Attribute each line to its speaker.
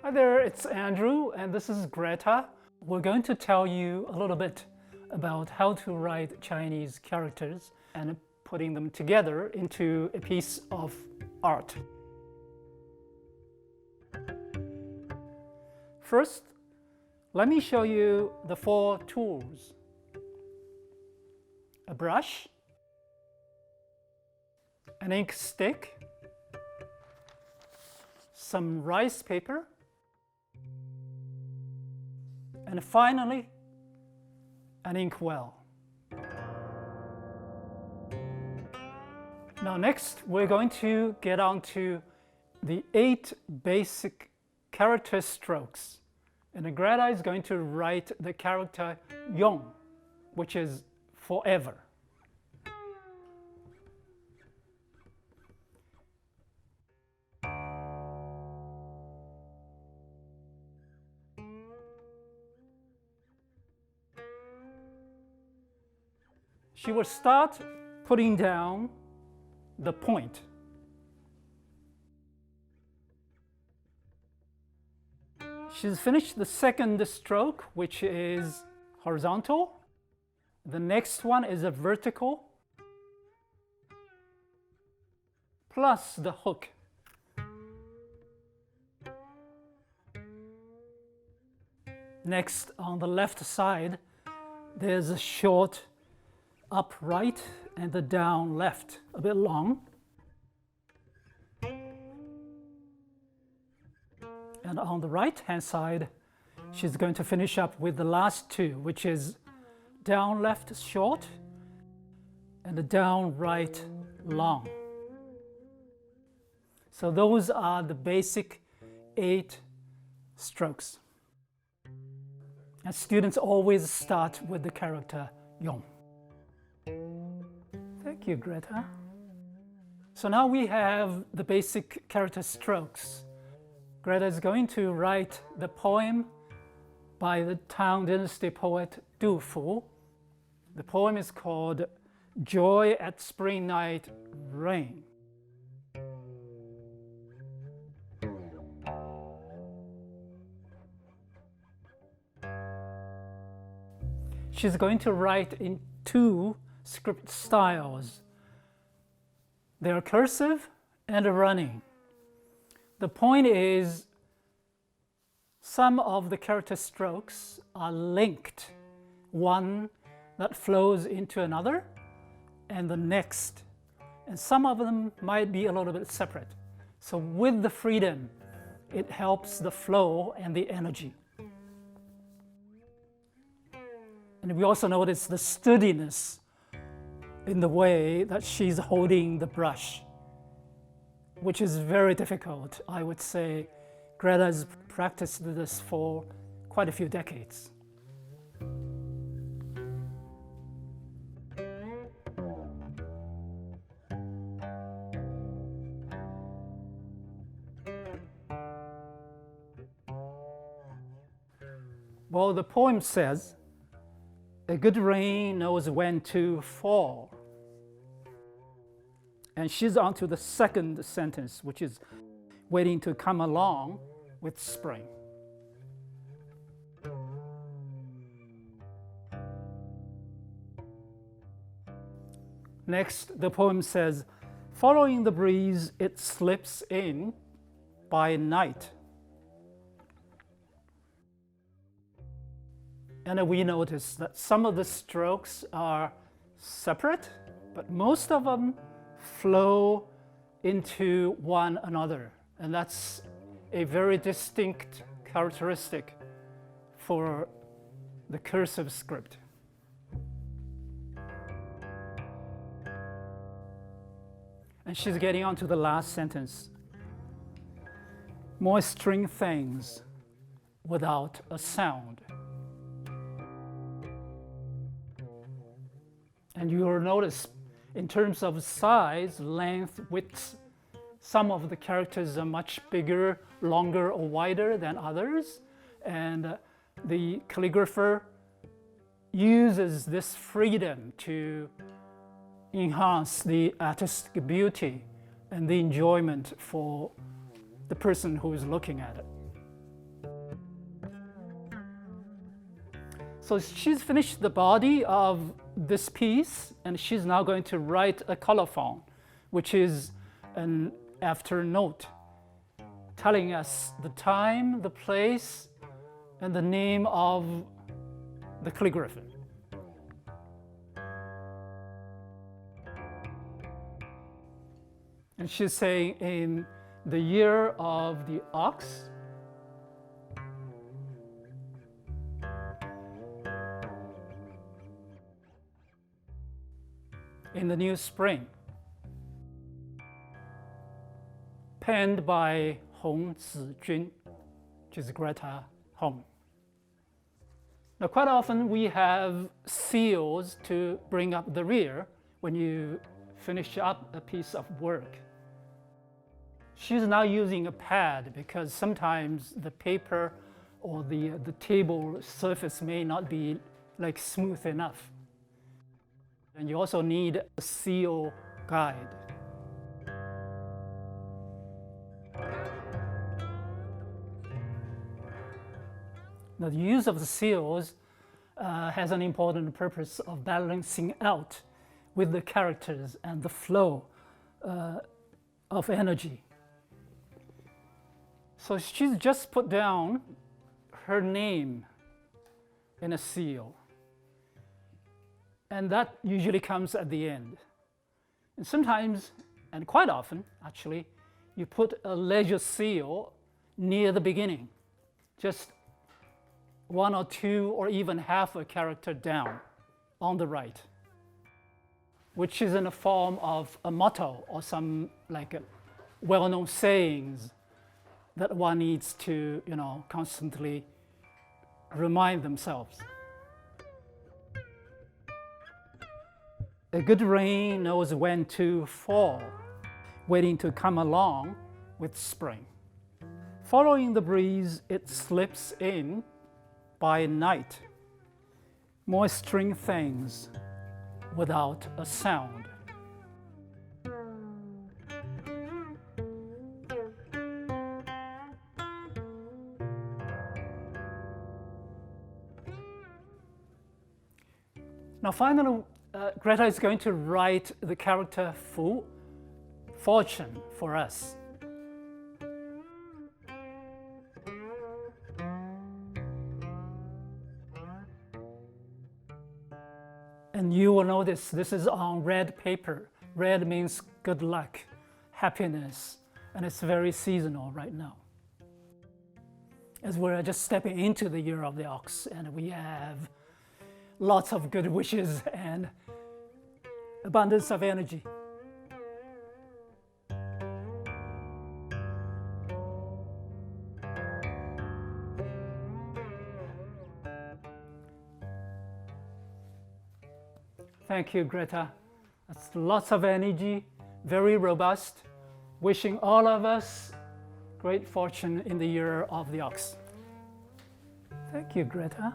Speaker 1: Hi there, it's Andrew and this is Greta. We're going to tell you a little bit about how to write Chinese characters and putting them together into a piece of art. First, let me show you the 4 tools. A brush, an ink stick, some rice paper, and finally, an inkwell. Now next, we're going to get on to the 8 basic character strokes. And Greta is going to write the character Yong, which is forever. She will start putting down the point. She's finished the second stroke, which is horizontal. The next one is a vertical, plus the hook. Next, on the left side, there's a short up right and the down left, a bit long. And on the right hand side, she's going to finish up with the last 2, which is down left short and the down right long. So those are the basic 8 strokes. And students always start with the character Yong. Thank you, Greta. So now we have the basic character strokes. Greta is going to write the poem by the Tang Dynasty poet Du Fu. The poem is called Joy at Spring Night Rain. She's going to write in 2 script styles. They're cursive and running. The point is, some of the character strokes are linked, one that flows into another and the next, and some of them might be a little bit separate. So with the freedom, it helps the flow and the energy. And we also notice the sturdiness in the way that she's holding the brush, which is very difficult. I would say Greta has practiced this for quite a few decades. Well, the poem says, "A good rain knows when to fall." And she's on to the second sentence, which is waiting to come along with spring. Next, the poem says, "Following the breeze, it slips in by night." And we notice that some of the strokes are separate, but most of them flow into one another. And that's a very distinct characteristic for the cursive script. And she's getting on to the last sentence. "Moisturing things without a sound." And you'll notice, in terms of size, length, width, some of the characters are much bigger, longer, or wider than others. And the calligrapher uses this freedom to enhance the artistic beauty and the enjoyment for the person who is looking at it. So she's finished the body of this piece, and she's now going to write a colophon, which is an after note, telling us the time, the place, and the name of the calligrapher. And she's saying in the year of the ox, in the new spring, penned by Hong Zijun, which is Greta Hong. Now, quite often we have seals to bring up the rear when you finish up a piece of work. She's now using a pad because sometimes the paper or the table surface may not be like smooth enough. And you also need a seal guide. Now, the use of the seals has an important purpose of balancing out with the characters and the flow of energy. So she's just put down her name in a seal. And that usually comes at the end. And sometimes, and quite often actually, you put a ledger seal near the beginning, just one or two or even half a character down on the right, which is in the form of a motto or some like well-known sayings that one needs to, constantly remind themselves. A good rain knows when to fall, waiting to come along with spring. Following the breeze, it slips in by night, moisturing things without a sound. Now finally, Greta is going to write the character Fortune for us. And you will notice this is on red paper. Red means good luck, happiness, and it's very seasonal right now. As we're just stepping into the year of the ox, and we have lots of good wishes and abundance of energy. Thank you, Greta. That's lots of energy, very robust. Wishing all of us great fortune in the year of the ox. Thank you, Greta.